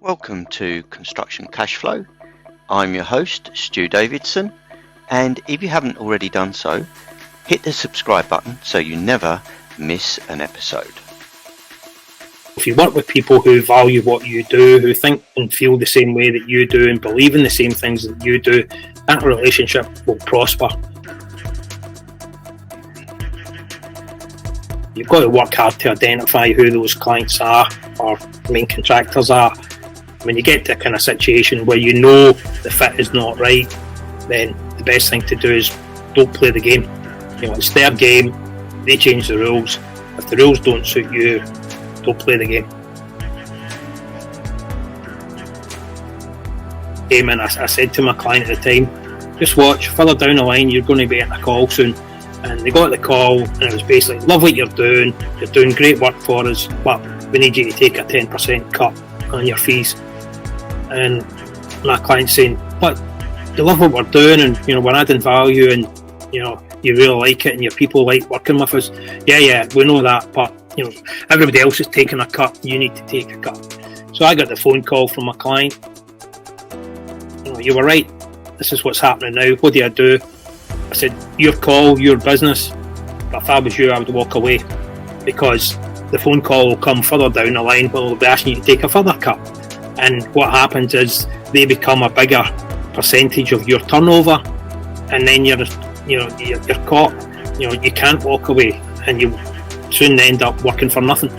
Welcome to Construction Cashflow. I'm your host, Stu Davidson, and if you haven't already done so, hit the subscribe button so you never miss an episode. If you work with people who value what you do, who think and feel the same way that you do and believe in the same things that you do, that relationship will prosper. You've got to work hard to identify who those clients are or main contractors are. When you get to a kind of situation where you know the fit is not right, then the best thing to do is don't play the game. You know, it's their game, they change the rules. If the rules don't suit you, don't play the game. And I said to my client at the time, just watch, further down the line you're going to be getting a call soon. And they got the call and it was basically, love what you're doing great work for us, but we need you to take a 10% cut on your fees. And my client's saying, but you love what we're doing and we're adding value and you really like it and your people like working with us. Yeah, we know that, but everybody else is taking a cut, you need to take a cut. So I got the phone call from my client. You were right, this is what's happening now, what do I do? I said, your call, your business, but if I was you I would walk away, because the phone call will come further down the line where they'll be asking you to take a further cut. And what happens is they become a bigger percentage of your turnover, and then you're caught. You can't walk away, and you soon end up working for nothing.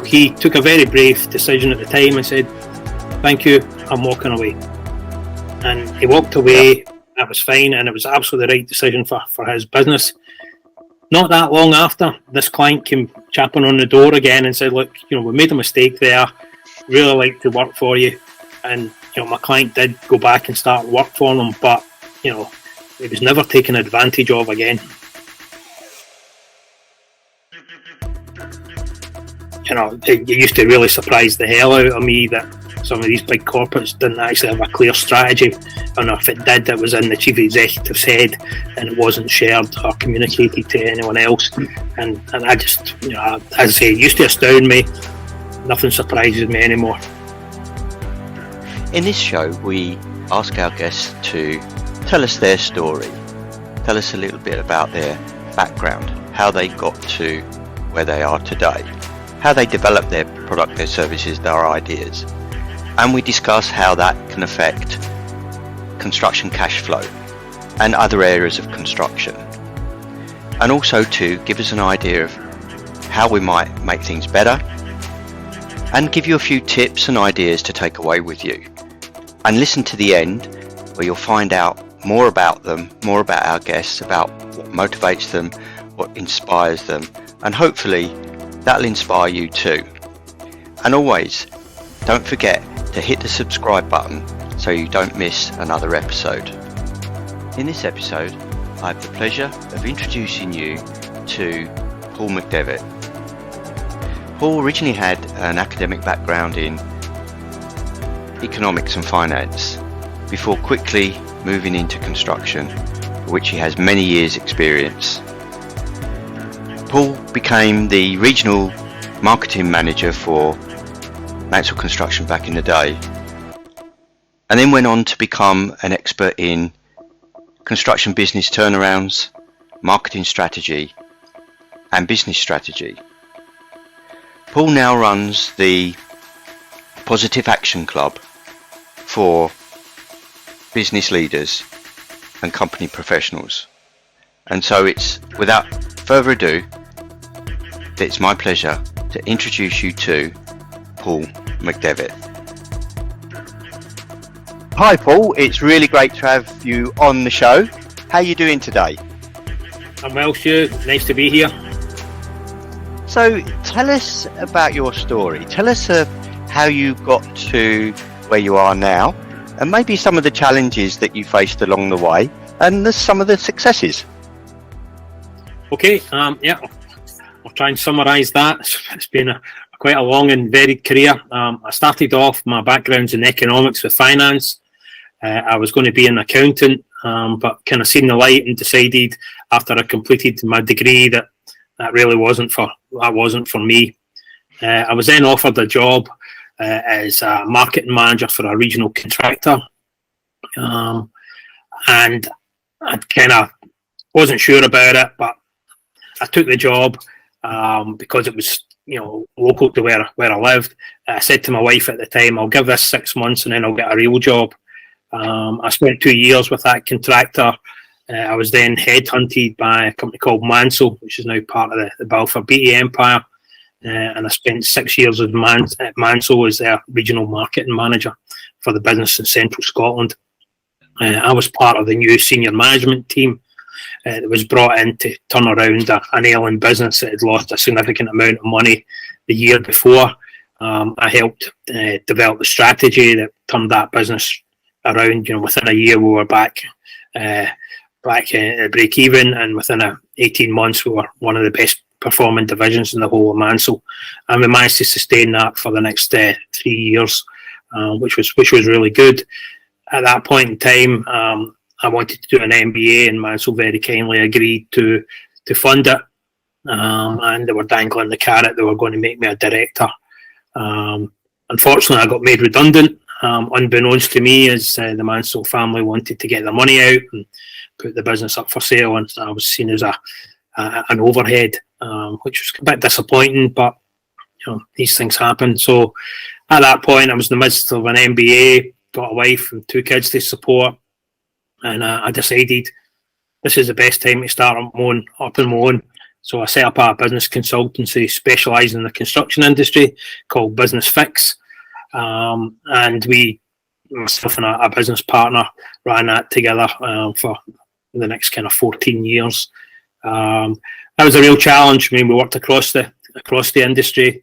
He took a very brave decision at the time and said, "Thank you, I'm walking away." And he walked away. That was fine, and it was absolutely the right decision for his business. Not that long after, this client came chapping on the door again and said, look, we made a mistake there, really like to work for you. And, my client did go back and start work for them, but, it was never taken advantage of again. It used to really surprise the hell out of me that some of these big corporates didn't actually have a clear strategy, and if it did, it was in the chief executive's head and it wasn't shared or communicated to anyone else. And I just, as I say, it used to astound me. Nothing surprises me anymore. In this show, we ask our guests to tell us their story, tell us a little bit about their background, how they got to where they are today, how they developed their product, their services, their ideas. And we discuss how that can affect construction cash flow and other areas of construction. And also to give us an idea of how we might make things better and give you a few tips and ideas to take away with you. And listen to the end where you'll find out more about them, more about our guests, about what motivates them, what inspires them, and hopefully that'll inspire you too. And always, don't forget to hit the subscribe button so you don't miss another episode. In this episode, I have the pleasure of introducing you to Paul McDevitt. Paul originally had an academic background in economics and finance before quickly moving into construction, for which he has many years' experience. Paul became the regional marketing manager for Mansell Construction back in the day, and then went on to become an expert in construction business turnarounds, marketing strategy and business strategy. Paul now runs the Positive Action Club for business leaders and company professionals. And so it's without further ado, it's my pleasure to introduce you to Paul McDevitt. Hi Paul, it's really great to have you on the show. How are you doing today? I'm well, Stu. Nice to be here. So tell us about your story. Tell us how you got to where you are now, and maybe some of the challenges that you faced along the way, and some of the successes. Okay, I'll try and summarise that. It's been quite a long and varied career. I started off, my background's in economics with finance. I was going to be an accountant, but kind of seen the light and decided after I completed my degree that really wasn't for me. I was then offered a job as a marketing manager for a regional contractor, and I kind of wasn't sure about it, but I took the job because it was, local to where I lived. I said to my wife at the time, I'll give this 6 months and then I'll get a real job. I spent 2 years with that contractor. I was then headhunted by a company called Mansell, which is now part of the Balfour Beatty empire. And I spent 6 years at Mansell as their regional marketing manager for the business in central Scotland. I was part of the new senior management team that was brought in to turn around an ailing business that had lost a significant amount of money the year before. I helped develop the strategy that turned that business around. Within a year we were back break even, and within 18 months we were one of the best performing divisions in the whole of Mansell, and we managed to sustain that for the next 3 years, which was really good. At that point in time, I wanted to do an MBA, and Mansell very kindly agreed to fund it, and they were dangling the carrot. They were going to make me a director. Unfortunately, I got made redundant, unbeknownst to me, as the Mansell family wanted to get the money out and put the business up for sale, and I was seen as an overhead, which was a bit disappointing, but these things happen. So at that point, I was in the midst of an MBA, got a wife and 2 kids to support, and I decided this is the best time to start up on my own. So I set up a business consultancy specialising in the construction industry called Business Fix, and we, myself and a business partner, ran that together for the next kind of 14 years. That was a real challenge. I mean, we worked across the industry.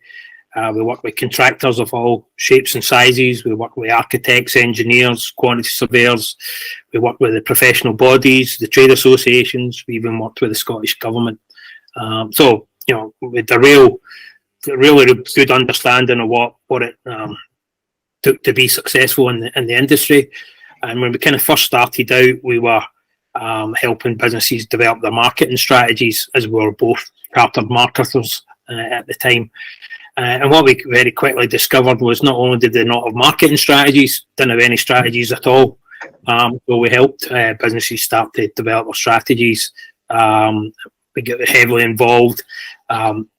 We worked with contractors of all shapes and sizes. We worked with architects, engineers, quantity surveyors. We worked with the professional bodies, the trade associations. We even worked with the Scottish Government. So, with a really good understanding of what it took to be successful in the industry. And when we kind of first started out, we were helping businesses develop their marketing strategies, as we were both chartered marketers at the time. And what we very quickly discovered was not only did they not have marketing strategies, didn't have any strategies at all. So we helped businesses start to develop their strategies. We got heavily involved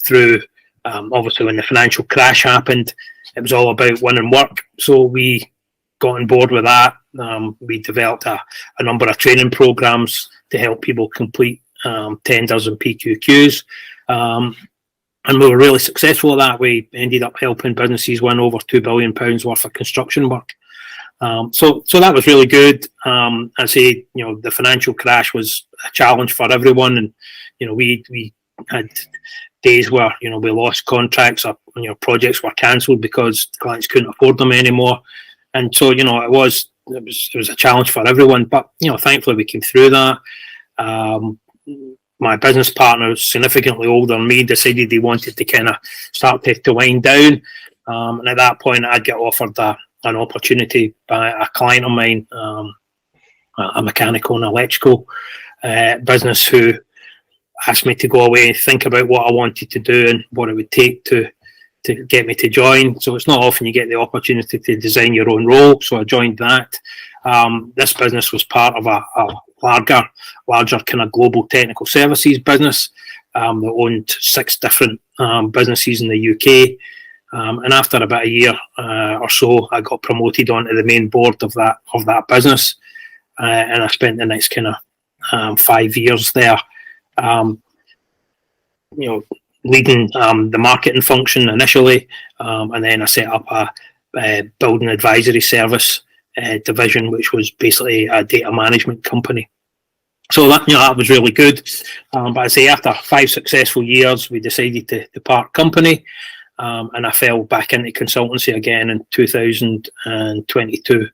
through, obviously, when the financial crash happened, it was all about winning work. So we got on board with that. We developed a number of training programs to help people complete tenders and PQQs. And we were really successful at that. We ended up helping businesses win over £2 billion worth of construction work. So that was really good. I say, the financial crash was a challenge for everyone, and we had days where we lost contracts, or projects were cancelled because clients couldn't afford them anymore. And so it was a challenge for everyone. But thankfully we came through that. My business partner, was significantly older than me, decided he wanted to kind of start to wind down. And at that point, I'd get offered an opportunity by a client of mine, a mechanical and electrical business, who asked me to go away and think about what I wanted to do and what it would take to get me to join. So it's not often you get the opportunity to design your own role. So I joined that. This business was part of a larger kind of global technical services business that owned 6 different businesses in the UK. And after about a year or so, I got promoted onto the main board of that business, and I spent the next kind of 5 years there, leading the marketing function initially, and then I set up a building advisory service division, which was basically a data management company. So that was really good. But I say after 5 successful years, we decided to part company, and I fell back into consultancy again in 2022.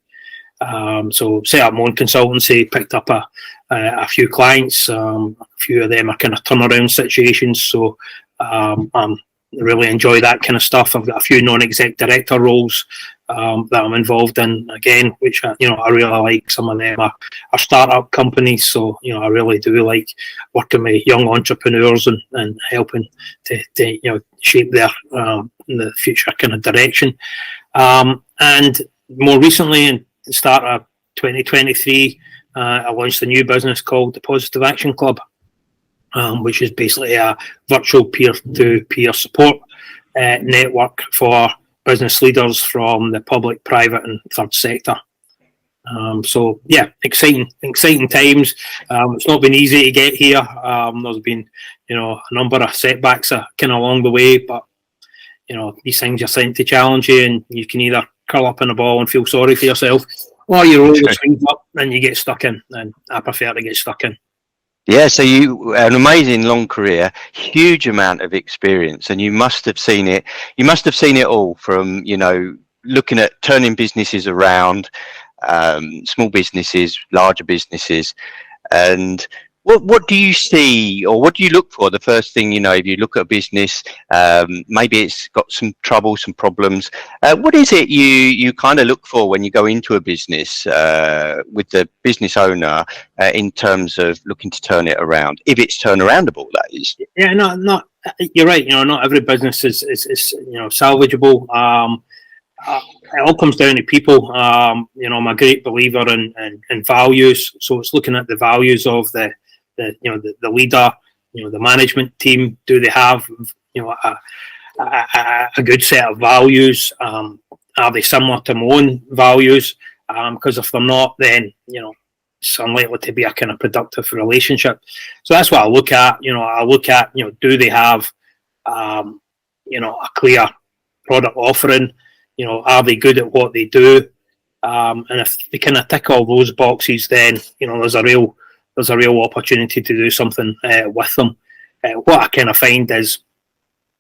So set up my own consultancy, picked up a few clients. A few of them are kind of turnaround situations. So I'm really enjoy that kind of stuff. I've got a few non-exec director roles that I'm involved in, again, which I really like. Some of them are startup companies, so I really do like working with young entrepreneurs and helping to shape their in the future kind of direction. And more recently, in the start of 2023, I launched a new business called the Positive Action Club, which is basically a virtual peer-to-peer support network for business leaders from the public, private, and third sector. So yeah, exciting times. It's not been easy to get here. There's been a number of setbacks kind of along the way, but these things are sent to challenge you, and you can either curl up in a ball and feel sorry for yourself, or you roll the sleeves up and you get stuck in. And I prefer to get stuck in. Yeah, so you an amazing long career, huge amount of experience, and you must have seen it. You must have seen it all, from looking at turning businesses around, small businesses, larger businesses, and what do you see, or what do you look for? The first thing, if you look at a business, maybe it's got some trouble, some problems. What is it you kind of look for when you go into a business with the business owner in terms of looking to turn it around, if it's turnaroundable, that is? Yeah, not you're right. Not every business is salvageable. It all comes down to people. I'm a great believer in values, so it's looking at the values of the leader, the management team. Do they have a good set of values? Are they similar to my own values? Because if they're not, then it's unlikely to be a kind of productive relationship. So that's what I look at. I look at do they have a clear product offering? Are they good at what they do? And if they kind of tick all those boxes, then there's a real opportunity to do something with them. What I kind of find is,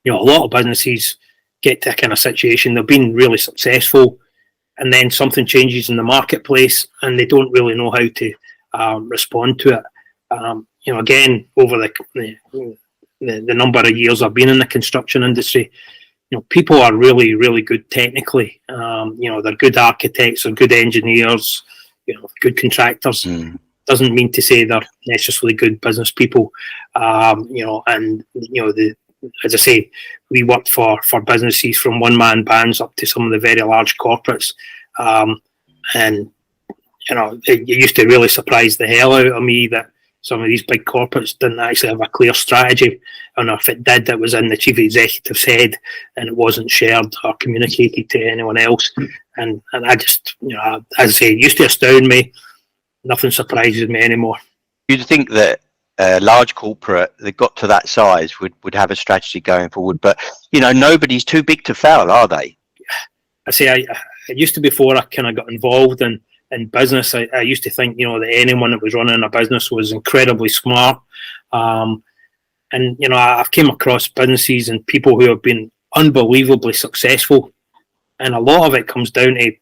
a lot of businesses get to a kind of situation, they've been really successful, and then something changes in the marketplace and they don't really know how to respond to it. Again, over the number of years I've been in the construction industry, people are really, really good technically. They're good architects, they're good engineers, good contractors. Doesn't mean to say they're necessarily good business people. As I say, we worked for businesses from one-man bands up to some of the very large corporates. And it used to really surprise the hell out of me that some of these big corporates didn't actually have a clear strategy, and if it did, it was in the chief executive's head and it wasn't shared or communicated to anyone else. And I just, as I say, it used to astound me. Nothing surprises me anymore. You'd think that a large corporate that got to that size would have a strategy going forward, but nobody's too big to fail, are they? I say I used to, before I kind of got involved in business, I used to think that anyone that was running a business was incredibly smart, and I've came across businesses and people who have been unbelievably successful, and a lot of it comes down to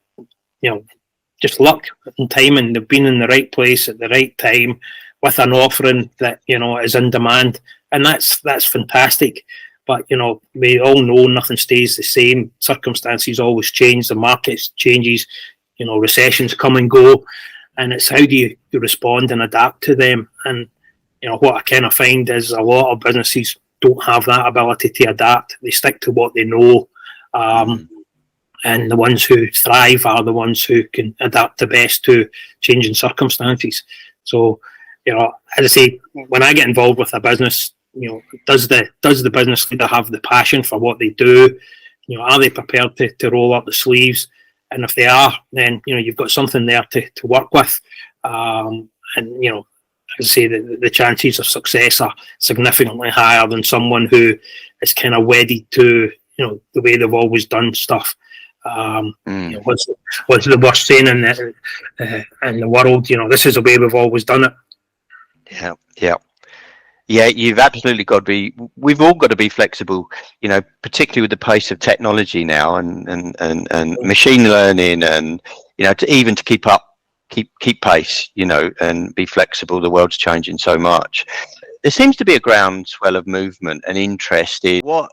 just luck and timing. They've been in the right place at the right time with an offering that is in demand, and that's fantastic. But we all know nothing stays the same. Circumstances always change. The market changes. Recessions come and go, and it's how do you respond and adapt to them. And what I kind of find is a lot of businesses don't have that ability to adapt. They stick to what they know, and the ones who thrive are the ones who can adapt the best to changing circumstances. So, as I say, when I get involved with a business, does the business leader have the passion for what they do? Are they prepared to roll up the sleeves? And if they are, then you've got something there to work with. And as I say, the chances of success are significantly higher than someone who is kind of wedded to the way they've always done stuff. What's the worst saying in the world? This is the way we've always done it. Yeah, you've absolutely got to be. We've all got to be flexible, particularly with the pace of technology now, and machine learning, and to keep pace, and be flexible. The world's changing so much. There seems to be a groundswell of movement and interest in what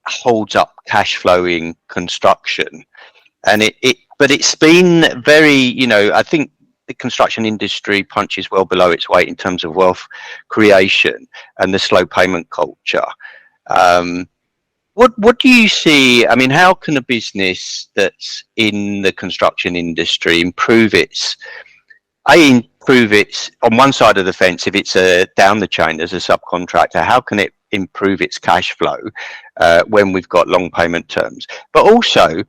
holds up cash flow in construction. And but it's been very, I think the construction industry punches well below its weight in terms of wealth creation and the slow payment culture. What do you see? I mean, how can a business that's in the construction industry improve its on one side of the fence? If it's down the chain as a subcontractor, how can it improve its cash flow when we've got long payment terms? But also,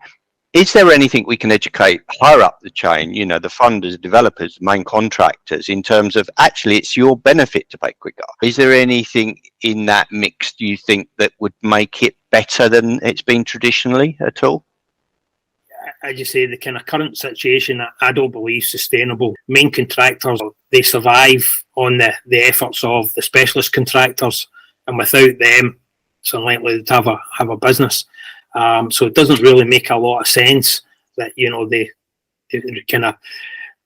is there anything we can educate higher up the chain, the funders, developers, main contractors, in terms of actually it's your benefit to pay quicker? Is there anything in that mix, do you think, that would make it better than it's been traditionally at all? As you say, the kind of current situation, I don't believe sustainable. Main contractors, they survive on the efforts of the specialist contractors, and without them, it's unlikely to have a business. So it doesn't really make a lot of sense that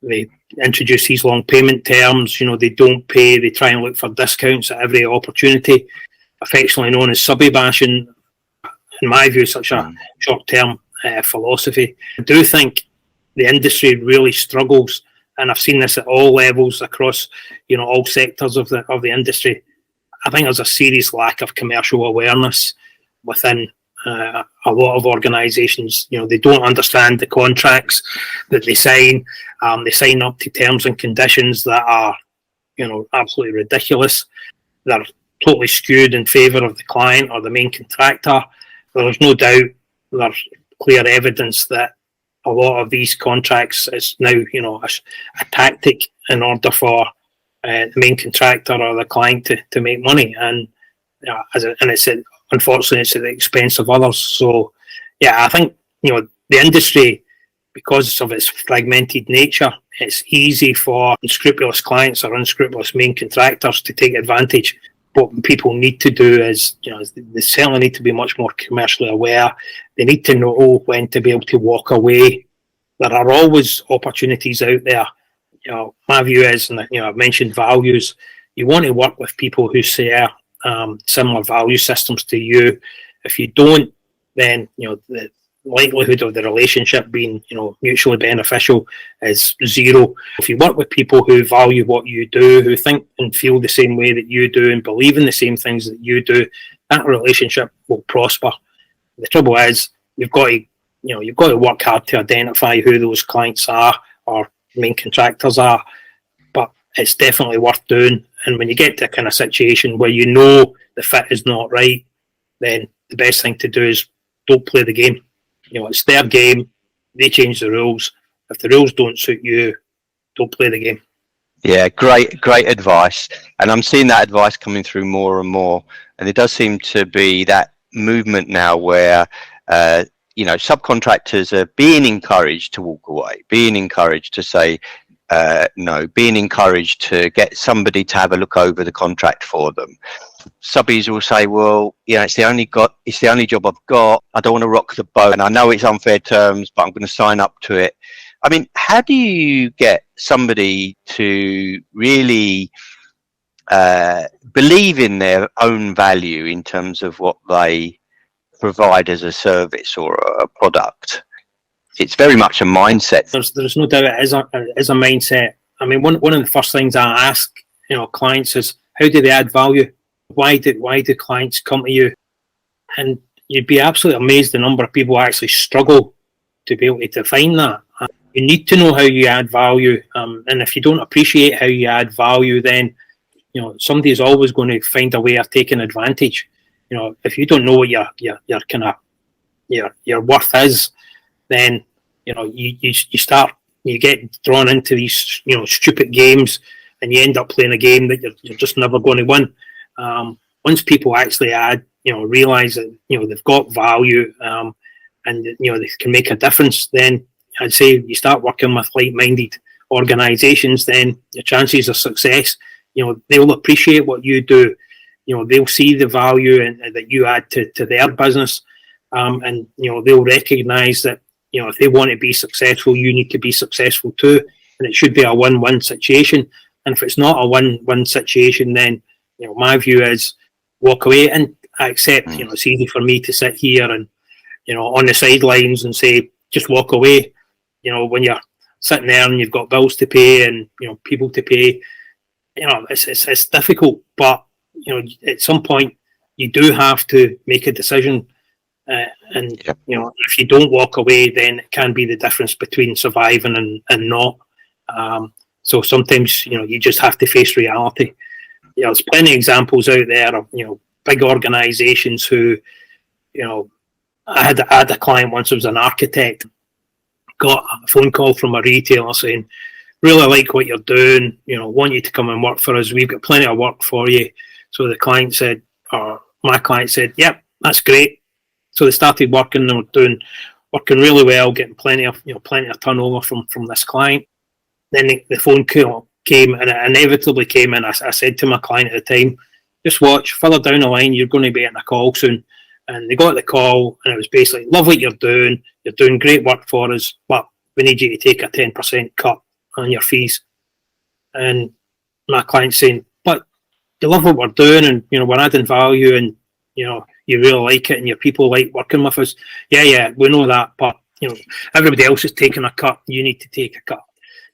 they introduce these long payment terms. They don't pay. They try and look for discounts at every opportunity, affectionately known as subby bashing. In my view, such a short-term philosophy. I do think the industry really struggles, and I've seen this at all levels across all sectors of the industry. I think there's a serious lack of commercial awareness within a lot of organisations. They don't understand the contracts that they sign. They sign up to terms and conditions that are absolutely ridiculous. They're totally skewed in favour of the client or the main contractor. There's no doubt there's clear evidence that a lot of these contracts is now a tactic in order for the main contractor or the client to make money, and unfortunately it's at the expense of others. So yeah, I think the industry, because of its fragmented nature, it's easy for unscrupulous clients or unscrupulous main contractors to take advantage. What people need to do is, they certainly need to be much more commercially aware. They need to know when to be able to walk away. There are always opportunities out there. My view is, and I've mentioned values. You want to work with people who share similar value systems to you. If you don't, then the likelihood of the relationship being mutually beneficial is zero. If you work with people who value what you do, who think and feel the same way that you do and believe in the same things that you do, that relationship will prosper. The trouble is, you've got to work hard to identify who those clients are or main contractors are, but it's definitely worth doing. And when you get to a kind of situation where the fit is not right, then the best thing to do is don't play the game. It's their game. They change the rules. If the rules don't suit you, don't play the game. Yeah, great advice. And I'm seeing that advice coming through more and more. And there does seem to be that movement now where, subcontractors are being encouraged to walk away, being encouraged to say no, being encouraged to get somebody to have a look over the contract for them. Subbies will say, well, it's the only job I've got. I don't want to rock the boat, and I know it's unfair terms, but I'm going to sign up to it. I mean, how do you get somebody to really believe in their own value in terms of what they provide as a service or a product? It's very much a mindset. There's no doubt it is a mindset. I mean, one of the first things I ask clients is, how do they add value? Why do clients come to you? And you'd be absolutely amazed the number of people who actually struggle to be able to define that. You need to know how you add value, and if you don't appreciate how you add value, then somebody is always going to find a way of taking advantage. If you don't know what your worth is, then you get drawn into these stupid games, and you end up playing a game that you're just never going to win. Once people actually realize that they've got value, and they can make a difference, then I'd say you start working with like-minded organisations. Then your chances of success, they'll appreciate what you do. They'll see the value that you add to their business, and they'll recognise that if they want to be successful, you need to be successful too, and it should be a win-win situation. And if it's not a win-win situation, then my view is walk away. And I accept, it's easy for me to sit here and, on the sidelines and say, just walk away. When you're sitting there and you've got bills to pay and, people to pay, it's difficult. But, at some point you do have to make a decision. And, if you don't walk away, then it can be the difference between surviving and not. So sometimes, you just have to face reality. There's plenty of examples out there of, big organizations who, I had a client once who was an architect, got a phone call from a retailer saying, really like what you're doing, want you to come and work for us. We've got plenty of work for you. So the client said, or my client said, yep, that's great. So they started working. They were working really well, getting plenty of turnover from this client. Then the phone call came, and it inevitably came. And I said to my client at the time, just watch, further down the line, you're going to be getting a call soon. And they got the call, and it was basically, love what you're doing great work for us, but we need you to take a 10% cut on your fees. And my client's saying, but you love what we're doing, and we're adding value, and you really like it, and your people like working with us. Yeah, we know that, but everybody else is taking a cut. You need to take a cut.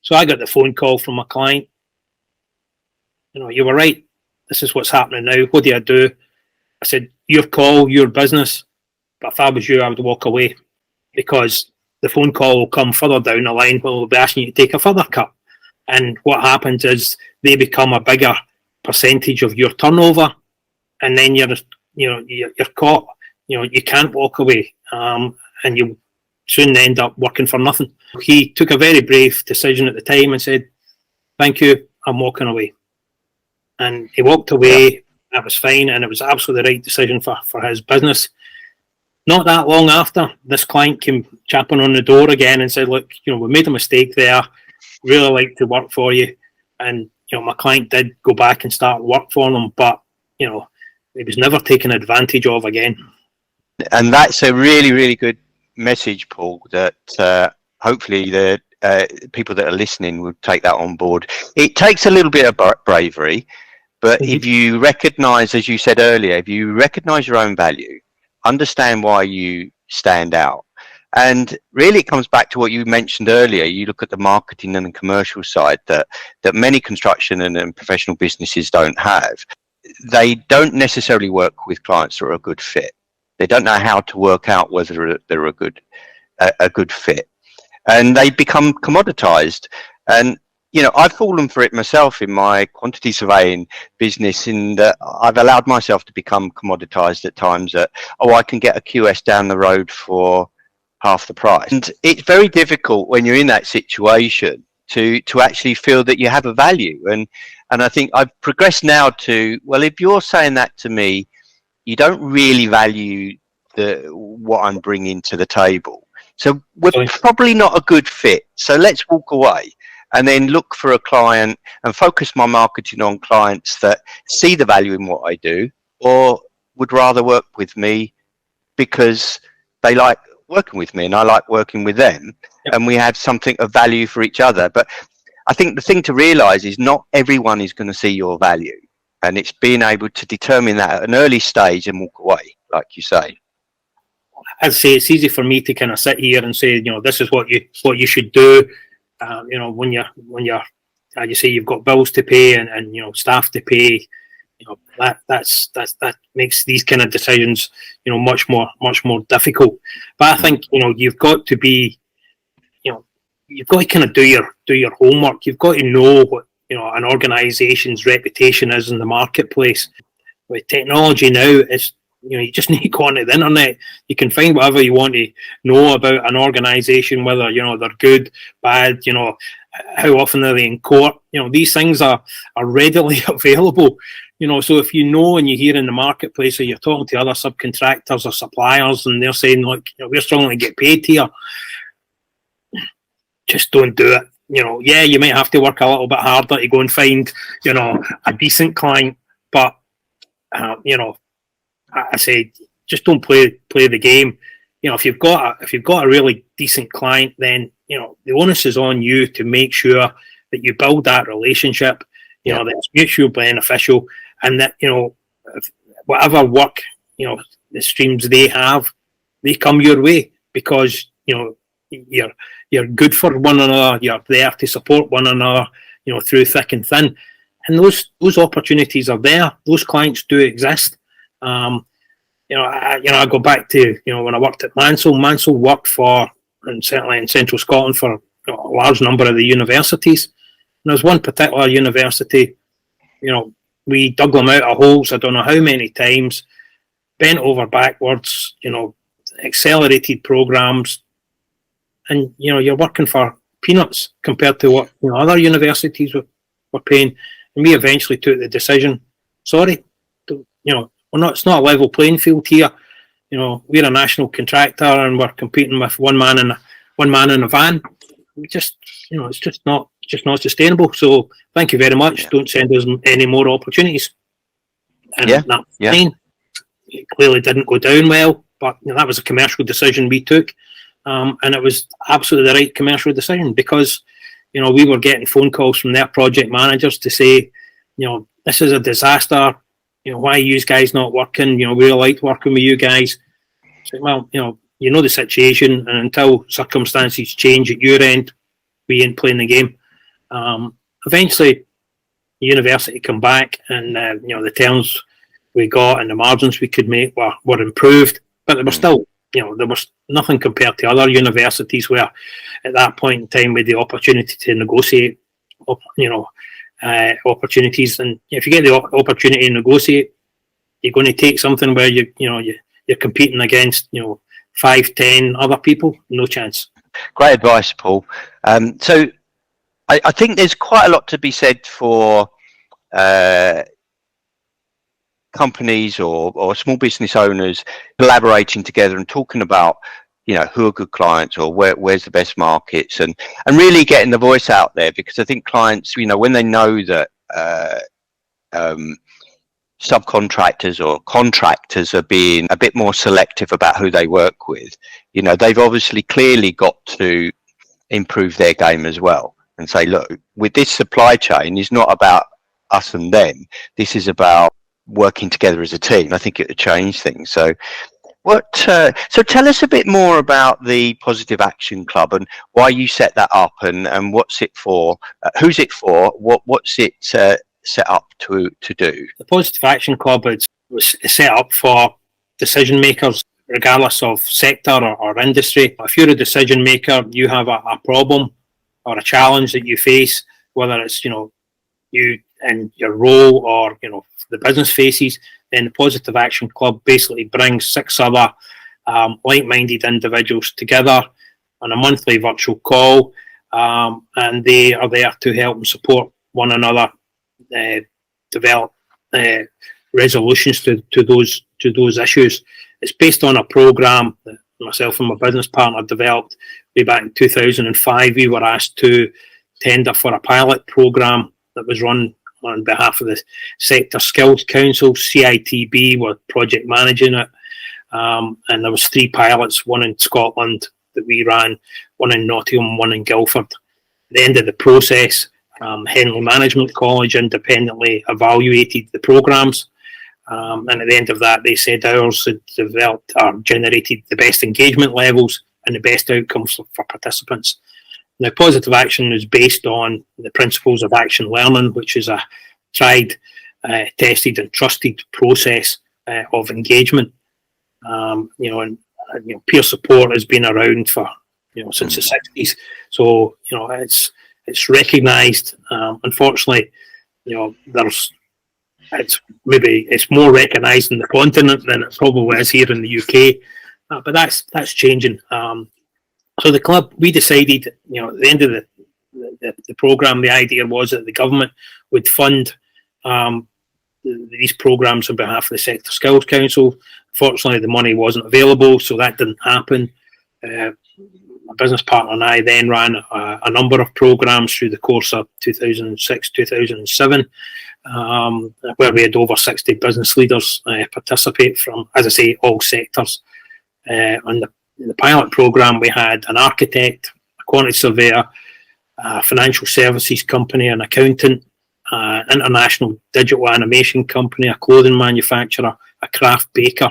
So I got the phone call from my client. You were right. This is what's happening now. What do I do? I said, your call, your business. But if I was you, I would walk away, because the phone call will come further down the line where they'll be asking you to take a further cut. And what happens is they become a bigger percentage of your turnover, and then you're caught. You can't walk away, and you soon end up working for nothing. He took a very brave decision at the time and said, thank you, I'm walking away. And he walked away. Yeah. That was fine, and it was absolutely the right decision for his business. Not that long after, this client came chapping on the door again and said, look, we made a mistake there, really like to work for you. And my client did go back and start work for them, but he was never taken advantage of again. And that's a really, really good message, Paul, that hopefully the people that are listening will take that on board. It takes a little bit of bravery, but if you recognize, as you said earlier, if you recognize your own value, understand why you stand out. And really it comes back to what you mentioned earlier. You look at the marketing and the commercial side that many construction and professional businesses don't have. They don't necessarily work with clients that are a good fit. They don't know how to work out whether they're a good fit. And they become commoditized. And I've fallen for it myself in my quantity surveying business, in that I've allowed myself to become commoditized at times that, I can get a QS down the road for half the price. And it's very difficult when you're in that situation to actually feel that you have a value. And I think I've progressed now to, well, if you're saying that to me, you don't really value what I'm bringing to the table. So we're probably not a good fit. So let's walk away. And then look for a client and focus my marketing on clients that see the value in what I do, or would rather work with me because they like working with me and I like working with them. Yep. And we have something of value for each other. But I think the thing to realize is not everyone is going to see your value, and it's being able to determine that at an early stage and walk away, like you say. I'd say it's easy for me to kind of sit here and say, this is what you should do. When you're, as you say, you've got bills to pay and staff to pay, that makes these kind of decisions, much more difficult. But I think, you've got to be, you've got to kind of do your homework. You've got to know what, an organisation's reputation is in the marketplace. With technology now, it's, you just need to go onto the internet. You can find whatever you want to know about an organisation, whether, they're good, bad, how often are they in court. These things are readily available. So if and you hear in the marketplace, or you're talking to other subcontractors or suppliers and they're saying, look, we're struggling to get paid here, just don't do it. You might have to work a little bit harder to go and find, a decent client, but, I say, just don't play the game. If you've got a really decent client, then the onus is on you to make sure that you build that relationship. That it's mutually beneficial, and that whatever work the streams they have, they come your way because you're good for one another. You're there to support one another, through thick and thin. And those opportunities are there. Those clients do exist. I go back to when I worked at Mansell. Mansell worked for, and certainly in Central Scotland, for a large number of the universities. And there's one particular university, we dug them out of holes, I don't know how many times, bent over backwards, accelerated programs, and you're working for peanuts compared to what other universities were paying. And we eventually took the decision, sorry, it's not a level playing field here. We're a national contractor and we're competing with one man in a van. We just, it's just not sustainable. So thank you very much. Yeah. Don't send us any more opportunities. And that's fine. It clearly didn't go down well, but that was a commercial decision we took. And it was absolutely the right commercial decision because, we were getting phone calls from their project managers to say, this is a disaster. Why are you guys not working? We really liked working with you guys. So, well, the situation, and until circumstances change at your end, we ain't playing the game. Eventually, the university come back, and the terms we got and the margins we could make were improved, but there was still, there was nothing compared to other universities where, at that point in time, we had the opportunity to negotiate, opportunities. And if you get the opportunity to negotiate, you're going to take something where you're competing against 5-10 other people. No chance. Great advice, Paul. So I think there's quite a lot to be said for companies or small business owners collaborating together and talking about who are good clients or where's the best markets and really getting the voice out there, because I think clients, when they know that subcontractors or contractors are being a bit more selective about who they work with, they've obviously clearly got to improve their game as well and say, look, with this supply chain, it's not about us and them. This is about working together as a team. I think it would change things. So so tell us a bit more about the Positive Action Club and why you set that up and what's it for, who's it for, what's it set up to do? The Positive Action Club was set up for decision makers, regardless of sector or industry. If you're a decision maker, you have a problem or a challenge that you face, whether it's you in your role or the business faces, then the Positive Action Club basically brings 6 other like-minded individuals together on a monthly virtual call, and they are there to help and support one another, develop resolutions to those issues. It's based on a program that myself and my business partner developed way back in 2005. We were asked to tender for a pilot program that was run on behalf of the Sector Skills Council. CITB were project managing it, and there was 3 pilots, one in Scotland that we ran, one in Nottingham, one in Guildford. At the end of the process, Henley Management College independently evaluated the programmes, and at the end of that they said ours had developed or generated the best engagement levels and the best outcomes for participants. Now, Positive Action is based on the principles of action learning, which is a tried, tested and trusted process of engagement. Peer support has been around for since the 60s. So it's recognised. Unfortunately, it's more recognised in the continent than it probably is here in the UK. But that's changing. So the club, we decided, at the end of the programme, the idea was that the government would fund these programmes on behalf of the Sector Skills Council. Fortunately, the money wasn't available, so that didn't happen. My business partner and I then ran a number of programmes through the course of 2006, 2007, where we had over 60 business leaders participate from, as I say, all sectors. In the pilot programme, we had an architect, a quantity surveyor, a financial services company, an accountant, an international digital animation company, a clothing manufacturer, a craft baker,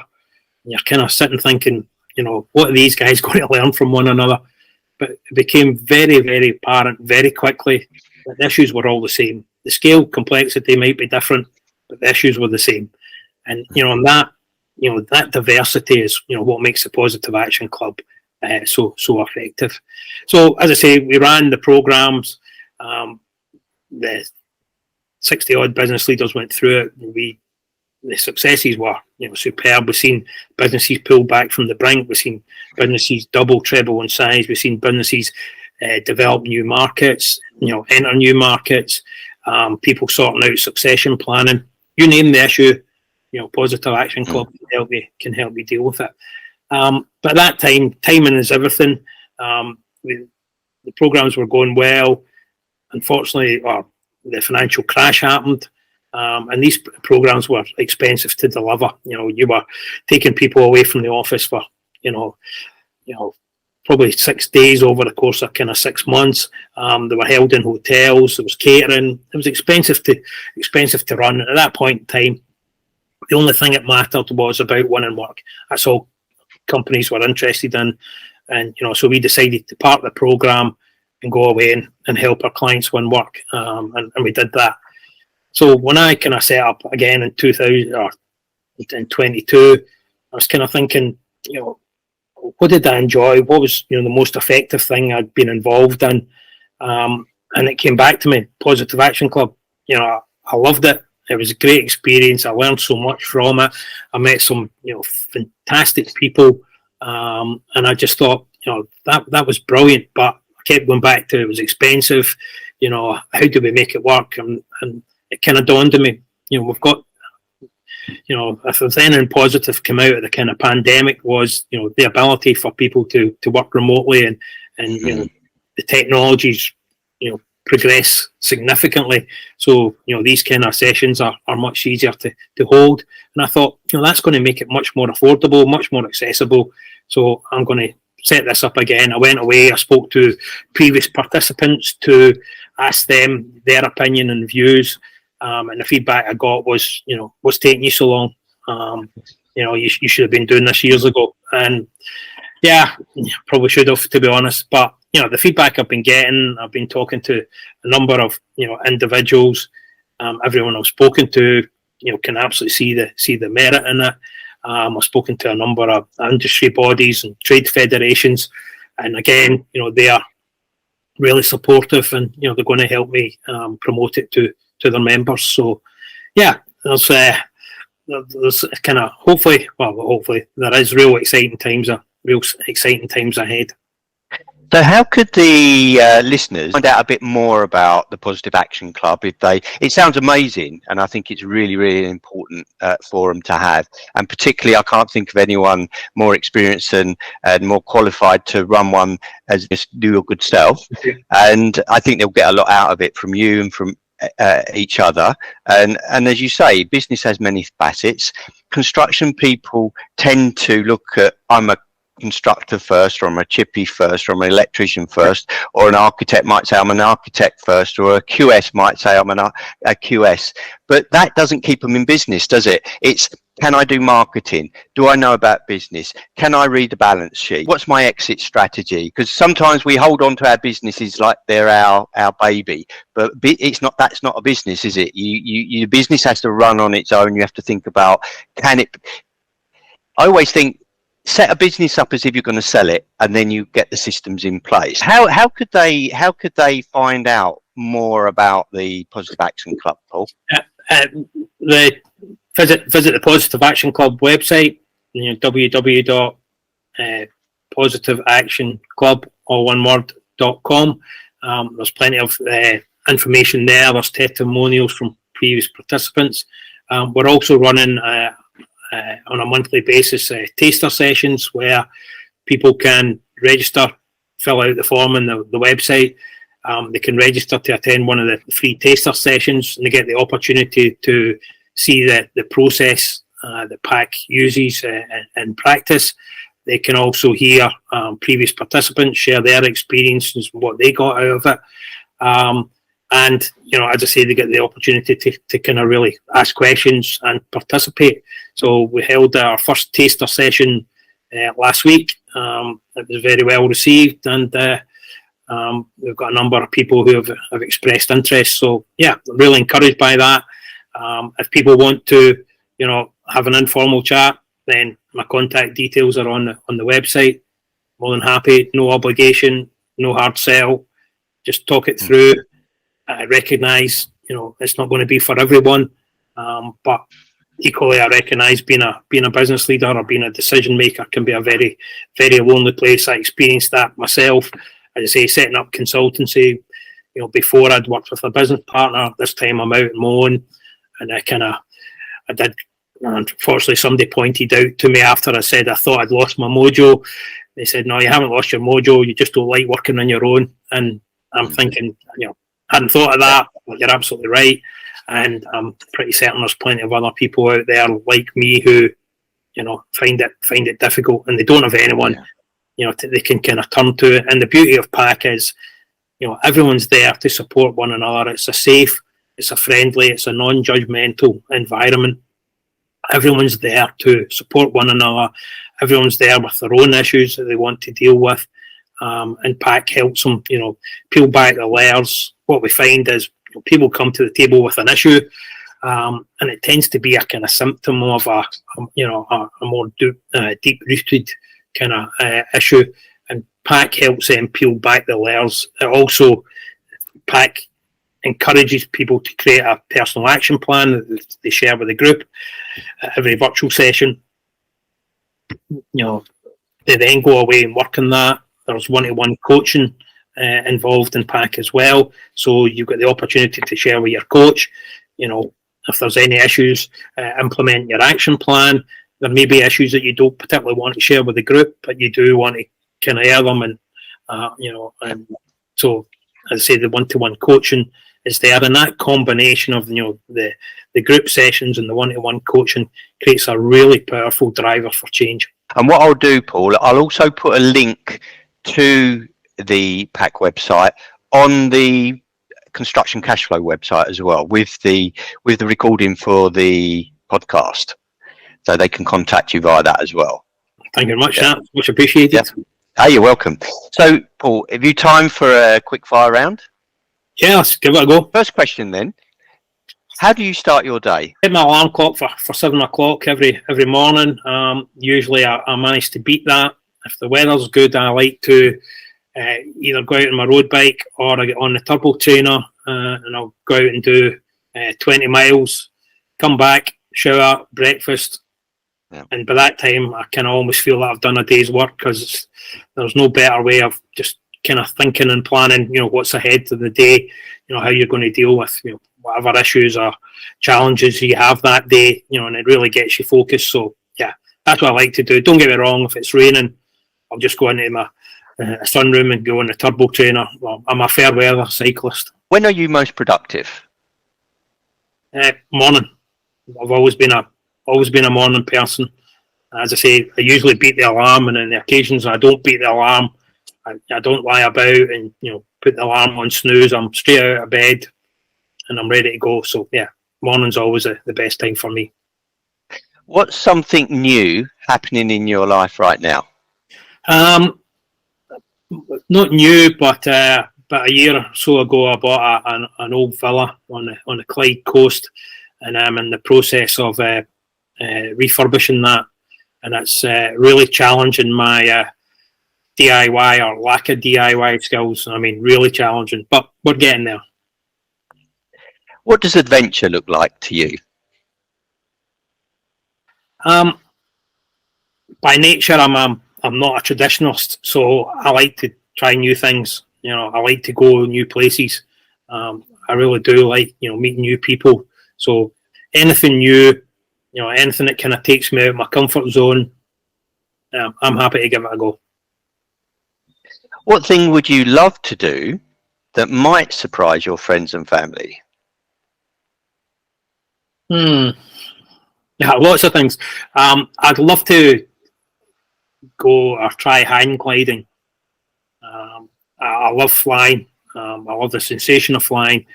you're kind of sitting thinking, what are these guys going to learn from one another? But it became very, very apparent very quickly that the issues were all the same. The scale complexity might be different, but the issues were the same. And that diversity is what makes the Positive Action Club so effective. So as I say, we ran the programs. The 60 odd business leaders went through it. The successes were superb. We've seen businesses pull back from the brink. We've seen businesses double, treble in size. We've seen businesses develop new markets, enter new markets. People sorting out succession planning. You name the issue, Positive Action Club can help you deal with it. But at that time, timing is everything. The programs were going well. Unfortunately, the financial crash happened. And these programs were expensive to deliver. You were taking people away from the office for, probably 6 days over the course of kind of 6 months. They were held in hotels. There was catering. It was expensive to run. At that point in time, the only thing that mattered was about winning work. That's all companies were interested in. And, so we decided to park the program and go away and help our clients win work. And we did that. So when I kind of set up again in 2022, I was kind of thinking, what did I enjoy? What was, the most effective thing I'd been involved in? And it came back to me, Positive Action Club. I loved it. It was a great experience. I learned so much from it. I met some, fantastic people. And I just thought, that was brilliant. But I kept going back to it was expensive. How do we make it work? And it kind of dawned on me, we've got, if there's anything positive come out of the kind of pandemic was, the ability for people to work remotely and the technologies, progress significantly. So, these kind of sessions are much easier to hold. And I thought, that's going to make it much more affordable, much more accessible. So I'm going to set this up again. I went away, I spoke to previous participants to ask them their opinion and views. And the feedback I got was, what's taking you so long? You should have been doing this years ago. And yeah, probably should have, to be honest. But, the feedback I've been getting, I've been talking to a number of, individuals. Everyone I've spoken to, can absolutely see the merit in it. I've spoken to a number of industry bodies and trade federations. And again, they are really supportive and, they're going to help me promote it to their members. So yeah, there's kind of hopefully there is real exciting times ahead. So how could the listeners find out a bit more about the Positive Action Club? It sounds amazing, and I think it's really, really important for them to have. And particularly, I can't think of anyone more experienced and more qualified to run one as just do your good self. And I think they'll get a lot out of it from you and from each other. And as you say, business has many facets. Construction people tend to look at, I'm a constructor first, or I'm a chippy first, or I'm an electrician first, or an architect might say I'm an architect first, or a QS might say I'm a QS. But that doesn't keep them in business, does it? It's, can I do marketing? Do I know about business? Can I read the balance sheet? What's my exit strategy? Because sometimes we hold on to our businesses like they're our baby, but it's not. That's not a business, is it? Your business has to run on its own. You have to think about, can it? I always think, set a business up as if you're going to sell it, and then you get the systems in place. How could they find out more about the Positive Action Club, Paul? Visit the Positive Action Club website, www.positiveactionclub.com. There's plenty of information there. There's testimonials from previous participants. We're also running on a monthly basis taster sessions where people can register, fill out the form on the website. They can register to attend one of the free taster sessions, and they get the opportunity to see the process that PAC uses in practice. They can also hear previous participants share their experiences and what they got out of it. And, as I say, they get the opportunity to kind of really ask questions and participate. So we held our first taster session last week. It was very well received, and we've got a number of people who have expressed interest. So, yeah, I'm really encouraged by that. If people want to, have an informal chat, then my contact details are on the website. More than happy, no obligation, no hard sell. Just talk it through. I recognise, it's not going to be for everyone, but equally, I recognise being a business leader or being a decision maker can be a very, very lonely place. I experienced that myself. As I say, setting up consultancy. Before I'd worked with a business partner. This time I'm out on my own, and I did. Unfortunately, somebody pointed out to me after I said I thought I'd lost my mojo. They said, "No, you haven't lost your mojo. You just don't like working on your own." And I'm thinking, hadn't thought of that, but you're absolutely right. And I'm pretty certain there's plenty of other people out there like me who, find it difficult, and they don't have anyone, they can kind of turn to it. And the beauty of PAC is, everyone's there to support one another. It's a safe, it's a friendly, it's a non-judgmental environment. Everyone's there to support one another. Everyone's there with their own issues that they want to deal with. And PAC helps them, peel back the layers. What we find is people come to the table with an issue, and it tends to be a kind of symptom of a more deep-rooted kind of issue. And PAC helps them peel back the layers. It also, PAC encourages people to create a personal action plan that they share with the group at every virtual session. They then go away and work on that. There's one-to-one coaching involved in PAC as well. So you've got the opportunity to share with your coach, if there's any issues, implement your action plan. There may be issues that you don't particularly want to share with the group, but you do want to kind of air them. And, and so, as I say, the one-to-one coaching is there. And that combination of, the group sessions and the one-to-one coaching creates a really powerful driver for change. And what I'll do, Paul, I'll also put a link to the PAC website on the Construction Cashflow website as well, with the recording for the podcast, so they can contact you via that as well. Thank you very much. Yeah. Much appreciated. Yeah. Oh, you're welcome. So, Paul, have you time for a quick fire round? Yeah, let's give it a go. First question then. How do you start your day? I hit my alarm clock for 7 o'clock every morning. Usually I manage to beat that. If the weather's good, I like to either go out on my road bike or I get on the turbo trainer and I'll go out and do 20 miles, come back, shower, breakfast. Yeah. And by that time, I kind of almost feel that I've done a day's work, because there's no better way of just kind of thinking and planning, what's ahead of the day, how you're going to deal with, whatever issues or challenges you have that day, and it really gets you focused. So, yeah, that's what I like to do. Don't get me wrong, if it's raining, I'll just go into my sunroom and go on the turbo trainer. Well, I'm a fair weather cyclist. When are you most productive? Morning. I've always been a morning person. As I say, I usually beat the alarm, and on the occasions I don't beat the alarm, I don't lie about and put the alarm on snooze. I'm straight out of bed and I'm ready to go. So yeah, morning's always the best time for me. What's something new happening in your life right now? Not new, but about a year or so ago, I bought an old villa on the Clyde coast, and I'm in the process of refurbishing that, and it's really challenging my DIY or lack of DIY skills. I mean, really challenging, but we're getting there. What does adventure look like to you? By nature, I'm not a traditionalist, so I like to try new things. I like to go new places. I really do like meeting new people. So anything new, anything that kind of takes me out of my comfort zone, I'm happy to give it a go. What thing would you love to do that might surprise your friends and family? Yeah, lots of things. I'd love to go or try hang gliding. I love flying. I love the sensation of flying.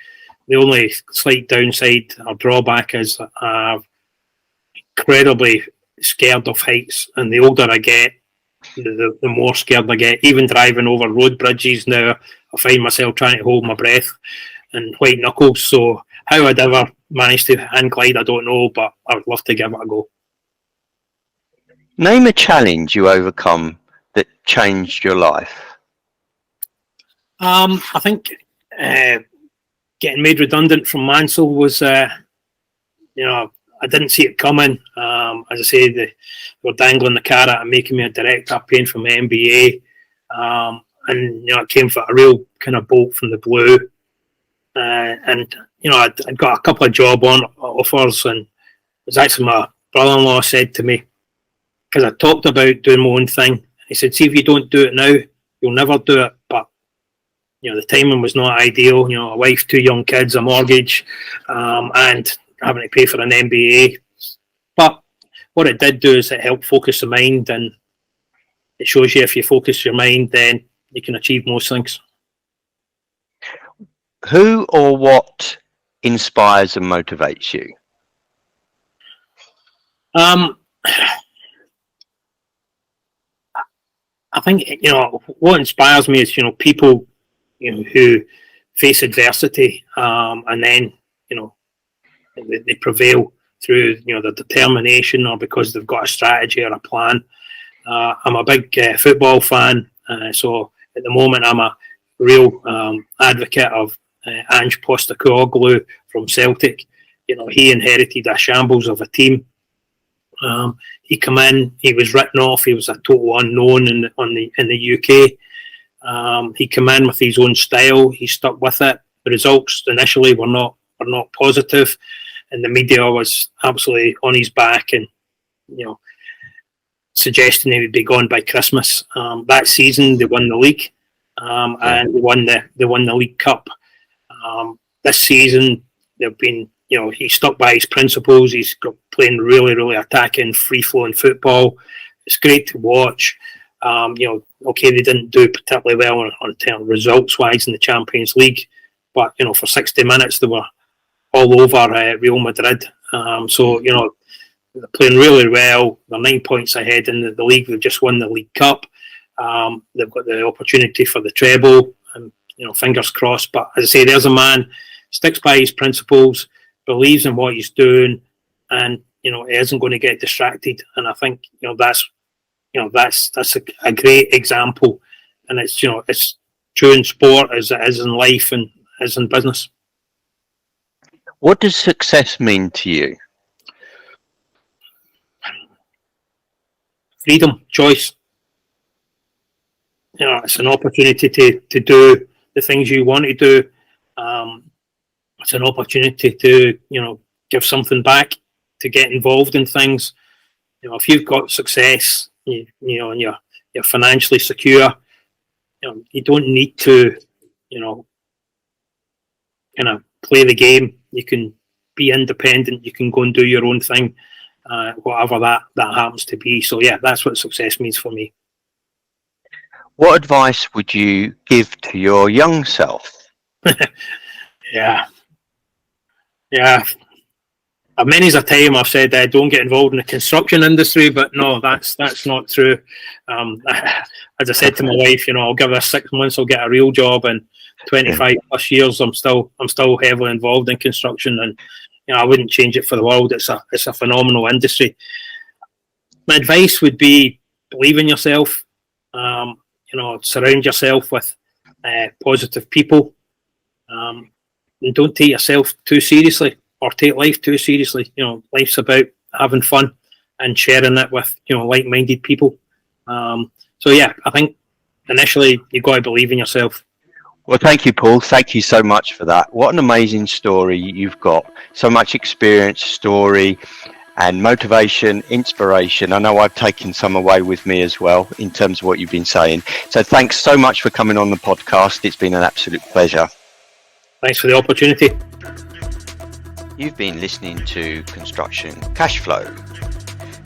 The only slight downside or drawback is I'm incredibly scared of heights, and the older I get, the more scared I get. Even driving over road bridges now, I find myself trying to hold my breath and white knuckles. So how I'd ever manage to hang glide, I don't know, but I would love to give it a go. Name a challenge you overcome that changed your life. I think getting made redundant from Mansell was, I didn't see it coming. As I say, they were dangling the carrot and making me a director, paying for my MBA. And it came for a real kind of bolt from the blue. And I'd got a couple of job offers, and it was actually my brother-in-law said to me, because I talked about doing my own thing, he said, see, if you don't do it now, you'll never do it. But the timing was not ideal. A wife, 2 young kids, a mortgage, and having to pay for an MBA. But what it did do is it helped focus the mind, and it shows you if you focus your mind, then you can achieve most things. Who or what inspires and motivates you? I think what inspires me is people who face adversity and then they prevail through their determination, or because they've got a strategy or a plan. I'm a big football fan, so at the moment I'm a real advocate of Ange Postecoglou from Celtic. He inherited a shambles of a team. He came in, he was written off, he was a total unknown in the UK. He came in with his own style, he stuck with it. The results initially were not positive, and the media was absolutely on his back and suggesting he would be gone by Christmas. That season they won the league, and they won the League Cup. This season they've been he stuck by his principles. He's playing really, really attacking, free-flowing football. It's great to watch. Okay, they didn't do particularly well on terms results-wise in the Champions League, but for 60 minutes they were all over Real Madrid. So they're playing really well. They're 9 points ahead in the league. They've just won the League Cup. They've got the opportunity for the treble, and fingers crossed. But as I say, there's a man sticks by his principles, believes in what he's doing, and he isn't going to get distracted. And I think that's a great example, and it's it's true in sport as it is in life and as in business. What does success mean to you? Freedom, choice. It's an opportunity to do the things you want to do. It's an opportunity to give something back, to get involved in things. If you've got success, and you're financially secure, you don't need to kind of play the game. You can be independent. You can go and do your own thing, whatever that happens to be. So yeah, that's what success means for me. What advice would you give to your young self? Yeah. Many's a time I've said don't get involved in the construction industry, but no, that's not true. As I said to my wife, I'll give this 6 months, I'll get a real job, and 25 plus years, I'm still heavily involved in construction, and I wouldn't change it for the world. It's a phenomenal industry. My advice would be believe in yourself. Surround yourself with positive people, and don't take yourself too seriously or take life too seriously. Life's about having fun and sharing it with like-minded people. So yeah, I think initially you've got to believe in yourself. Well, thank you, Paul. Thank you so much for that. What an amazing story you've got. So much experience, story, and motivation, inspiration. I know I've taken some away with me as well in terms of what you've been saying. So thanks so much for coming on the podcast. It's been an absolute pleasure. Thanks for the opportunity. You've been listening to Construction Cashflow.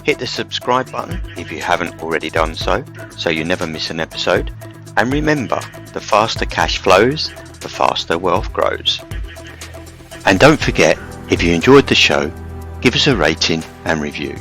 Hit the subscribe button if you haven't already done so you never miss an episode. And remember, the faster cash flows, the faster wealth grows. And don't forget, if you enjoyed the show, give us a rating and review.